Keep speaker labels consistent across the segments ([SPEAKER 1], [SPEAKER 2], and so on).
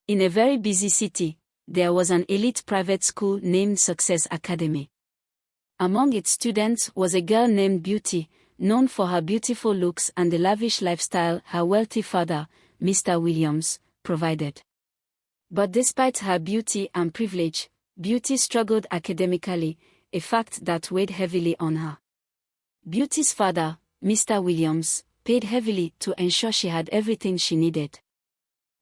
[SPEAKER 1] In a very busy city, there was an elite private school named Success Academy. Among its students was a girl named Beauty, known for her beautiful looks and the lavish lifestyle her wealthy father, Mr. Williams, provided. But despite her beauty and privilege, Beauty struggled academically, a fact that weighed heavily on her. Beauty's father, Mr. Williams, paid heavily to ensure she had everything she needed.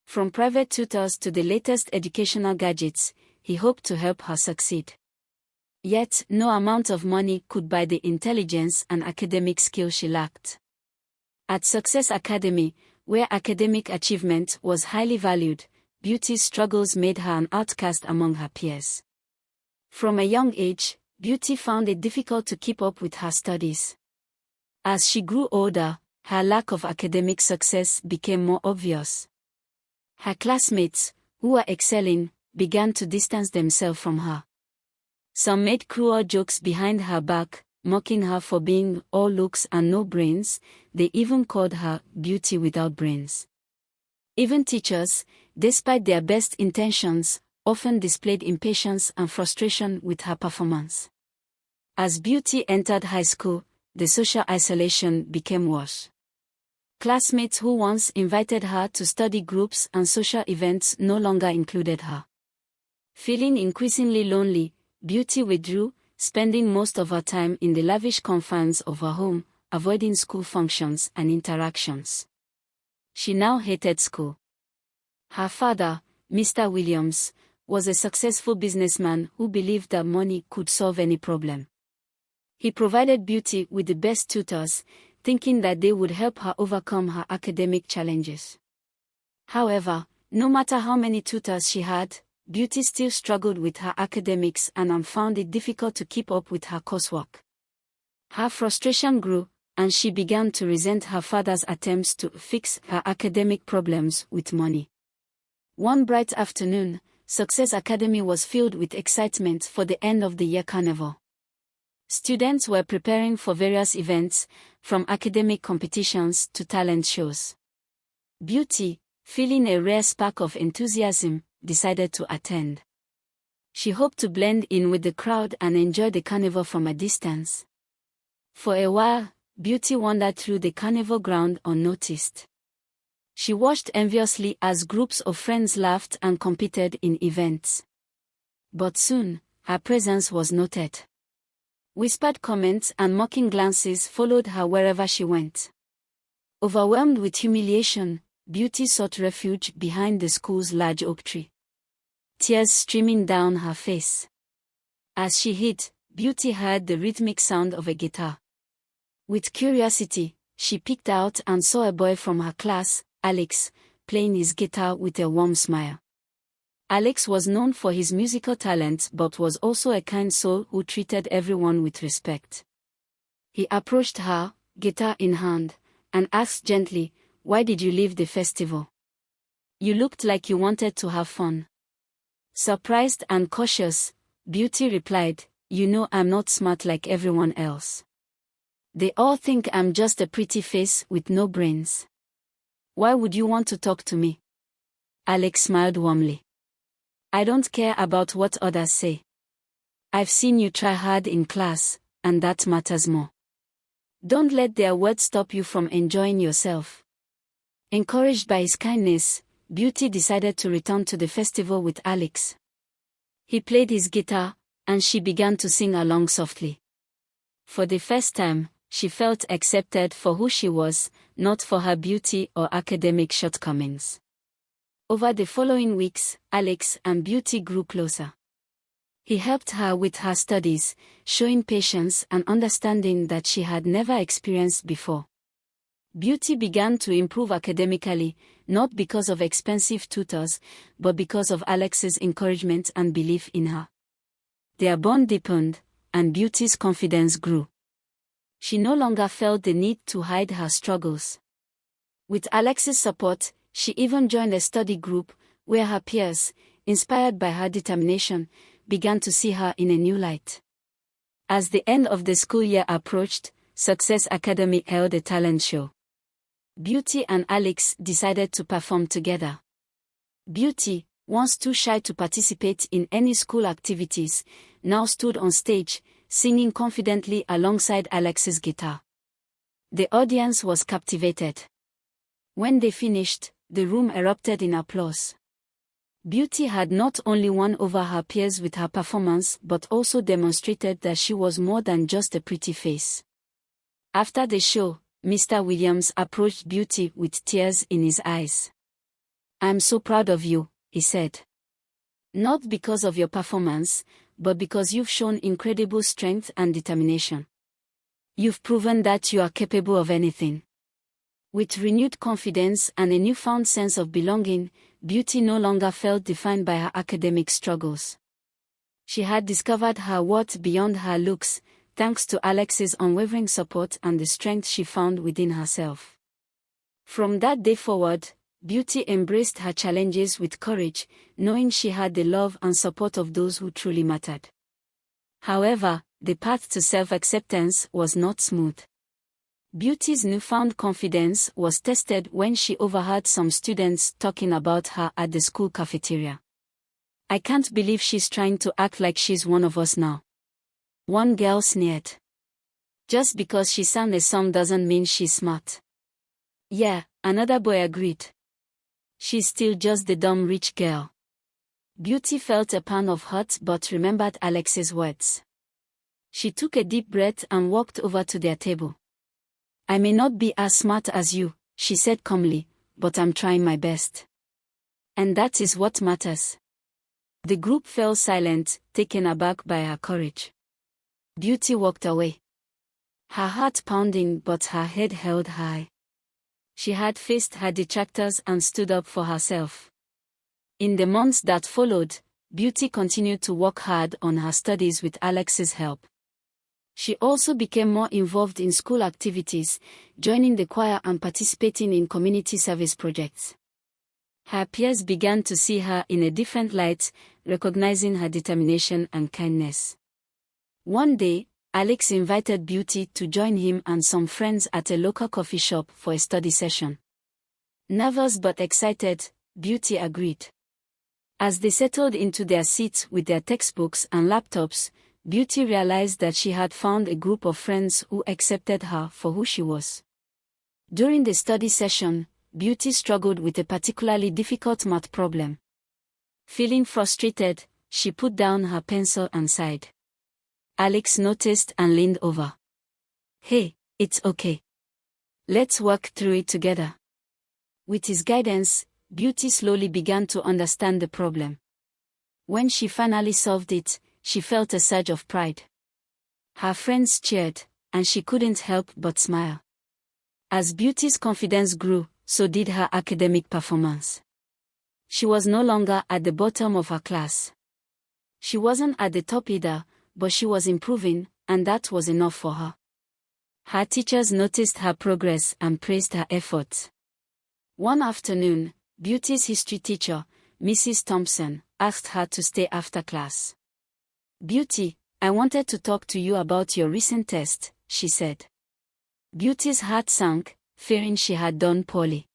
[SPEAKER 1] From private tutors to the latest educational gadgets, he hoped to help her succeed. Yet, no amount of money could buy the intelligence and academic skill she lacked. At Success Academy, where academic achievement was highly valued, Beauty's struggles made her an outcast among her peers. From a young age, Beauty found it difficult to keep up with her studies. As she grew older, her lack of academic success became more obvious. Her classmates, who were excelling, began to distance themselves from her. Some made cruel jokes behind her back, mocking her for being all looks and no brains. They even called her Beauty without brains. Even teachers, despite their best intentions, often displayed impatience and frustration with her performance. As Beauty entered high school, the social isolation became worse. Classmates who once invited her to study groups and social events no longer included her. Feeling increasingly lonely, Beauty withdrew, spending most of her time in the lavish confines of her home, avoiding school functions and interactions. She now hated school. Her father, Mr. Williams, was a successful businessman who believed that money could solve any problem. He provided Beauty with the best tutors, thinking that they would help her overcome her academic challenges. However, no matter how many tutors she had, Beauty still struggled with her academics and found it difficult to keep up with her coursework. Her frustration grew, and she began to resent her father's attempts to fix her academic problems with money. One bright afternoon, Success Academy was filled with excitement for the end of the year carnival. Students were preparing for various events, from academic competitions to talent shows. Beauty, feeling a rare spark of enthusiasm, decided to attend. She hoped to blend in with the crowd and enjoy the carnival from a distance. For a while, Beauty wandered through the carnival ground unnoticed. She watched enviously as groups of friends laughed and competed in events. But soon, her presence was noted. Whispered comments and mocking glances followed her wherever she went. Overwhelmed with humiliation, Beauty sought refuge behind the school's large oak tree. Tears streaming down her face. As she hid, Beauty heard the rhythmic sound of a guitar. With curiosity, she peeked out and saw a boy from her class, Alex, playing his guitar with a warm smile. Alex was known for his musical talent but was also a kind soul who treated everyone with respect. He approached her, guitar in hand, and asked gently, "Why did you leave the festival? You looked like you wanted to have fun." Surprised and cautious, Beauty replied, "You know I'm not smart like everyone else. They all think I'm just a pretty face with no brains. Why would you want to talk to me?" Alex smiled warmly. "I don't care about what others say. I've seen you try hard in class, and that matters more. Don't let their words stop you from enjoying yourself." Encouraged by his kindness, Beauty decided to return to the festival with Alex. He played his guitar, and she began to sing along softly. For the first time, she felt accepted for who she was, not for her beauty or academic shortcomings. Over the following weeks, Alex and Beauty grew closer. He helped her with her studies, showing patience and understanding that she had never experienced before. Beauty began to improve academically, not because of expensive tutors, but because of Alex's encouragement and belief in her. Their bond deepened, and Beauty's confidence grew. She no longer felt the need to hide her struggles. With Alex's support, she even joined a study group, where her peers, inspired by her determination, began to see her in a new light. As the end of the school year approached, Success Academy held a talent show. Beauty and Alex decided to perform together. Beauty, once too shy to participate in any school activities, now stood on stage, singing confidently alongside Alex's guitar. The audience was captivated. When they finished, the room erupted in applause. Beauty had not only won over her peers with her performance but also demonstrated that she was more than just a pretty face. After the show, Mr. Williams approached Beauty with tears in his eyes. "I'm so proud of you," he said. "Not because of your performance, but because you've shown incredible strength and determination. You've proven that you are capable of anything." With renewed confidence and a newfound sense of belonging, Beauty no longer felt defined by her academic struggles. She had discovered her worth beyond her looks, thanks to Alex's unwavering support and the strength she found within herself. From that day forward, Beauty embraced her challenges with courage, knowing she had the love and support of those who truly mattered. However, the path to self-acceptance was not smooth. Beauty's newfound confidence was tested when she overheard some students talking about her at the school cafeteria. "I can't believe she's trying to act like she's one of us now," one girl sneered. "Just because she sang a song doesn't mean she's smart." "Yeah," another boy agreed. "She's still just the dumb rich girl." Beauty felt a pang of hurt but remembered Alex's words. She took a deep breath and walked over to their table. "I may not be as smart as you," she said calmly, "but I'm trying my best. And that is what matters." The group fell silent, taken aback by her courage. Beauty walked away, her heart pounding but her head held high. She had faced her detractors and stood up for herself. In the months that followed, Beauty continued to work hard on her studies with Alex's help. She also became more involved in school activities, joining the choir and participating in community service projects. Her peers began to see her in a different light, recognizing her determination and kindness. One day, Alex invited Beauty to join him and some friends at a local coffee shop for a study session. Nervous but excited, Beauty agreed. As they settled into their seats with their textbooks and laptops, Beauty realized that she had found a group of friends who accepted her for who she was. During the study session, Beauty struggled with a particularly difficult math problem. Feeling frustrated, she put down her pencil and sighed. Alex noticed and leaned over. "Hey, it's okay. Let's work through it together." With his guidance, Beauty slowly began to understand the problem. When she finally solved it, she felt a surge of pride. Her friends cheered, and she couldn't help but smile. As Beauty's confidence grew, so did her academic performance. She was no longer at the bottom of her class. She wasn't at the top either, but she was improving, and that was enough for her. Her teachers noticed her progress and praised her efforts. One afternoon, Beauty's history teacher, Mrs. Thompson, asked her to stay after class. "Beauty, I wanted to talk to you about your recent test," she said. Beauty's heart sank, fearing she had done poorly.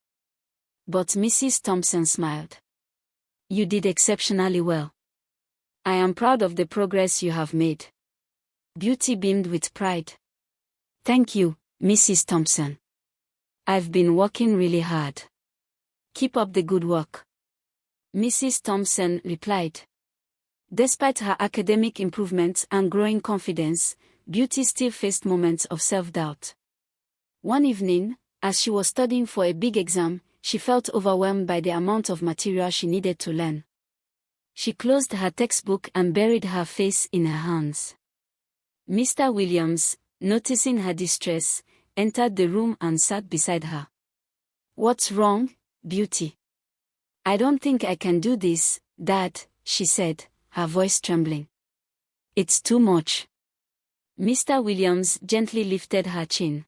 [SPEAKER 1] But Mrs. Thompson smiled. "You did exceptionally well. I am proud of the progress you have made." Beauty beamed with pride. "Thank you, Mrs. Thompson. I've been working really hard. Keep up the good work." Mrs. Thompson replied. Despite her academic improvements and growing confidence, Beauty still faced moments of self-doubt. One evening, as she was studying for a big exam, she felt overwhelmed by the amount of material she needed to learn. She closed her textbook and buried her face in her hands. Mr. Williams, noticing her distress, entered the room and sat beside her. "What's wrong, Beauty?" "I don't think I can do this, Dad," she said, her voice trembling. "It's too much." Mr. Williams gently lifted her chin.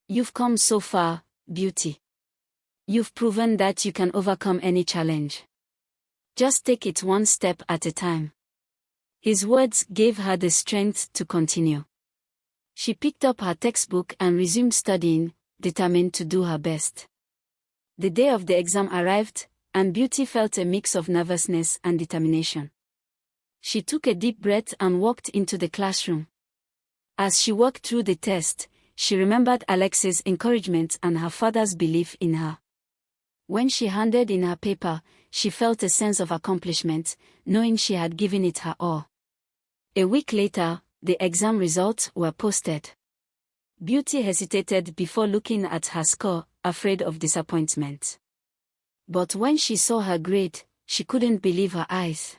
[SPEAKER 1] "You've come so far, Beauty. You've proven that you can overcome any challenge. Just take it one step at a time." His words gave her the strength to continue. She picked up her textbook and resumed studying, determined to do her best. The day of the exam arrived, and Beauty felt a mix of nervousness and determination. She took a deep breath and walked into the classroom. As she walked through the test, she remembered Alex's encouragement and her father's belief in her. When she handed in her paper, she felt a sense of accomplishment, knowing she had given it her all. A week later, the exam results were posted. Beauty hesitated before looking at her score, afraid of disappointment. But when she saw her grade, she couldn't believe her eyes.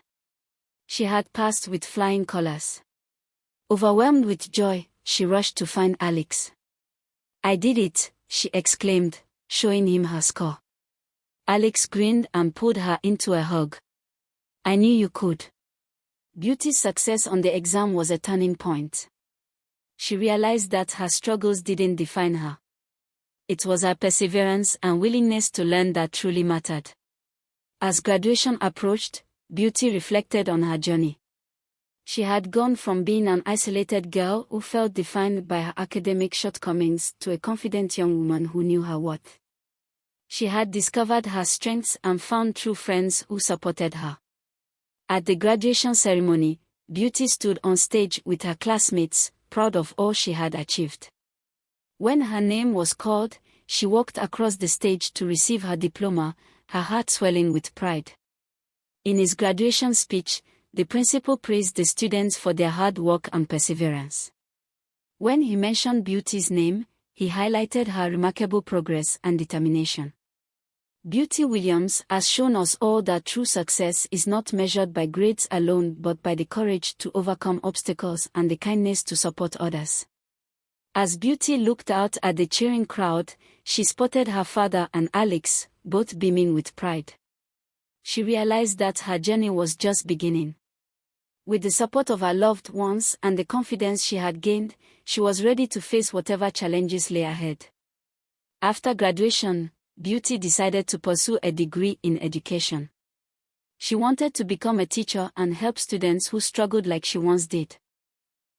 [SPEAKER 1] She had passed with flying colors. Overwhelmed with joy, she rushed to find Alex. "I did it," she exclaimed, showing him her score. Alex grinned and pulled her into a hug. "I knew you could." Beauty's success on the exam was a turning point. She realized that her struggles didn't define her. It was her perseverance and willingness to learn that truly mattered. As graduation approached, Beauty reflected on her journey. She had gone from being an isolated girl who felt defined by her academic shortcomings to a confident young woman who knew her worth. She had discovered her strengths and found true friends who supported her. At the graduation ceremony, Beauty stood on stage with her classmates, proud of all she had achieved. When her name was called, she walked across the stage to receive her diploma, her heart swelling with pride. In his graduation speech, the principal praised the students for their hard work and perseverance. When he mentioned Beauty's name, he highlighted her remarkable progress and determination. Beauty Williams has shown us all that true success is not measured by grades alone but by the courage to overcome obstacles and the kindness to support others. As Beauty looked out at the cheering crowd, she spotted her father and Alex, both beaming with pride. She realized that her journey was just beginning. With the support of her loved ones and the confidence she had gained, she was ready to face whatever challenges lay ahead. After graduation, Beauty decided to pursue a degree in education. She wanted to become a teacher and help students who struggled like she once did.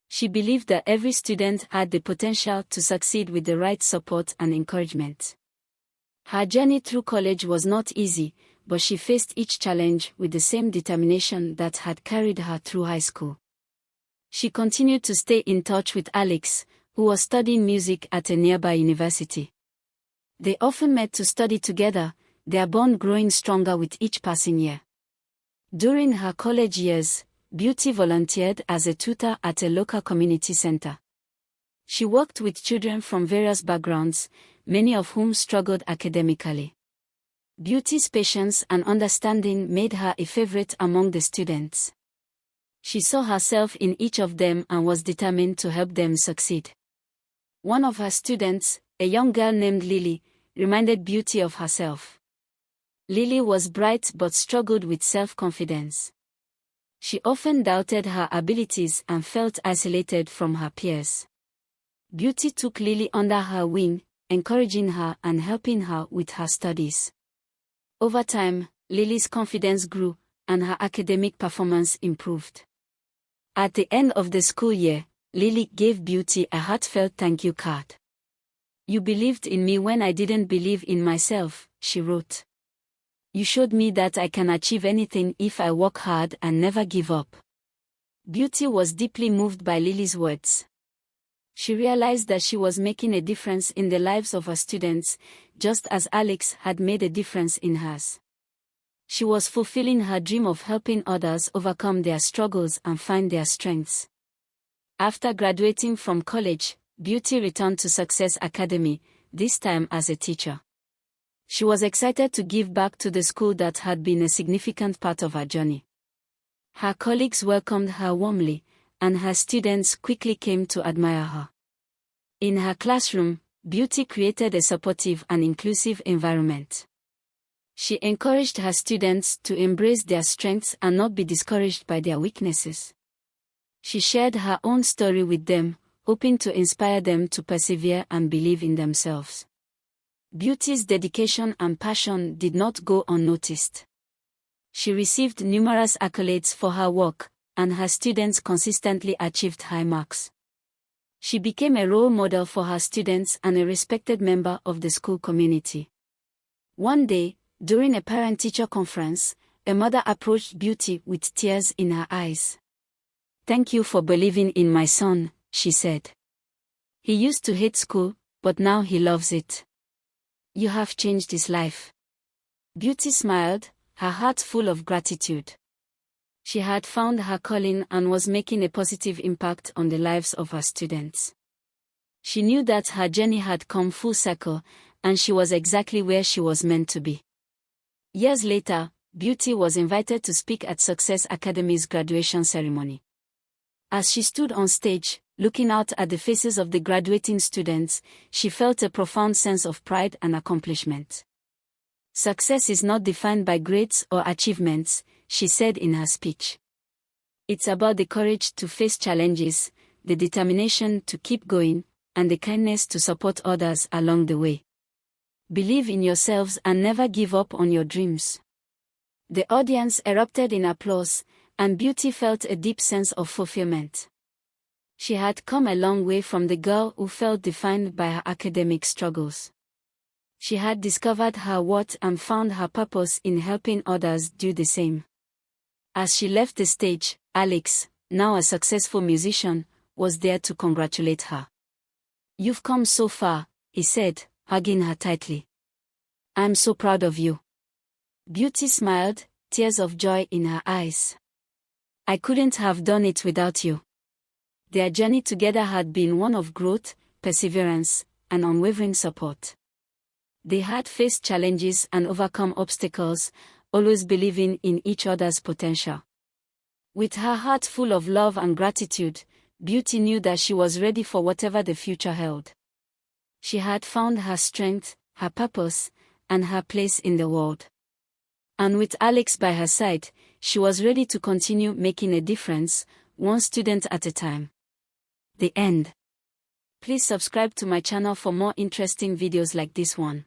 [SPEAKER 1] She believed that every student had the potential to succeed with the right support and encouragement. Her journey through college was not easy, but she faced each challenge with the same determination that had carried her through high school. She continued to stay in touch with Alex, who was studying music at a nearby university. They often met to study together, their bond growing stronger with each passing year. During her college years, Beauty volunteered as a tutor at a local community center. She worked with children from various backgrounds, many of whom struggled academically. Beauty's patience and understanding made her a favorite among the students. She saw herself in each of them and was determined to help them succeed. One of her students, a young girl named Lily, reminded Beauty of herself. Lily was bright but struggled with self-confidence. She often doubted her abilities and felt isolated from her peers. Beauty took Lily under her wing, encouraging her and helping her with her studies. Over time, Lily's confidence grew, and her academic performance improved. At the end of the school year, Lily gave Beauty a heartfelt thank you card. "You believed in me when I didn't believe in myself," she wrote. "You showed me that I can achieve anything if I work hard and never give up." Beauty was deeply moved by Lily's words. She realized that she was making a difference in the lives of her students, just as Alex had made a difference in hers. She was fulfilling her dream of helping others overcome their struggles and find their strengths. After graduating from college, Beauty returned to Success Academy, this time as a teacher. She was excited to give back to the school that had been a significant part of her journey. Her colleagues welcomed her warmly, and her students quickly came to admire her. In her classroom, Beauty created a supportive and inclusive environment. She encouraged her students to embrace their strengths and not be discouraged by their weaknesses. She shared her own story with them, hoping to inspire them to persevere and believe in themselves. Beauty's dedication and passion did not go unnoticed. She received numerous accolades for her work, and her students consistently achieved high marks. She became a role model for her students and a respected member of the school community. One day, During a parent-teacher conference, a mother approached Beauty with tears in her eyes. "Thank you for believing in my son," she said. "He used to hate school, but now he loves it. You have changed his life." Beauty smiled, her heart full of gratitude. She had found her calling and was making a positive impact on the lives of her students. She knew that her journey had come full circle, and she was exactly where she was meant to be. Years later, Beauty was invited to speak at Success Academy's graduation ceremony. As she stood on stage, looking out at the faces of the graduating students, she felt a profound sense of pride and accomplishment. "Success is not defined by grades or achievements," she said in her speech. "It's about the courage to face challenges, the determination to keep going, and the kindness to support others along the way. Believe in yourselves and never give up on your dreams." The audience erupted in applause, and Beauty felt a deep sense of fulfillment. She had come a long way from the girl who felt defined by her academic struggles. She had discovered her worth and found her purpose in helping others do the same. As she left the stage, Alex, now a successful musician, was there to congratulate her. "You've come so far," he said, hugging her tightly. "I'm so proud of you." Beauty smiled, tears of joy in her eyes. "I couldn't have done it without you." Their journey together had been one of growth, perseverance, and unwavering support. They had faced challenges and overcome obstacles, always believing in each other's potential. With her heart full of love and gratitude, Beauty knew that she was ready for whatever the future held. She had found her strength, her purpose, and her place in the world. And with Alex by her side, she was ready to continue making a difference, one student at a time. The end. Please subscribe to my channel for more interesting videos like this one.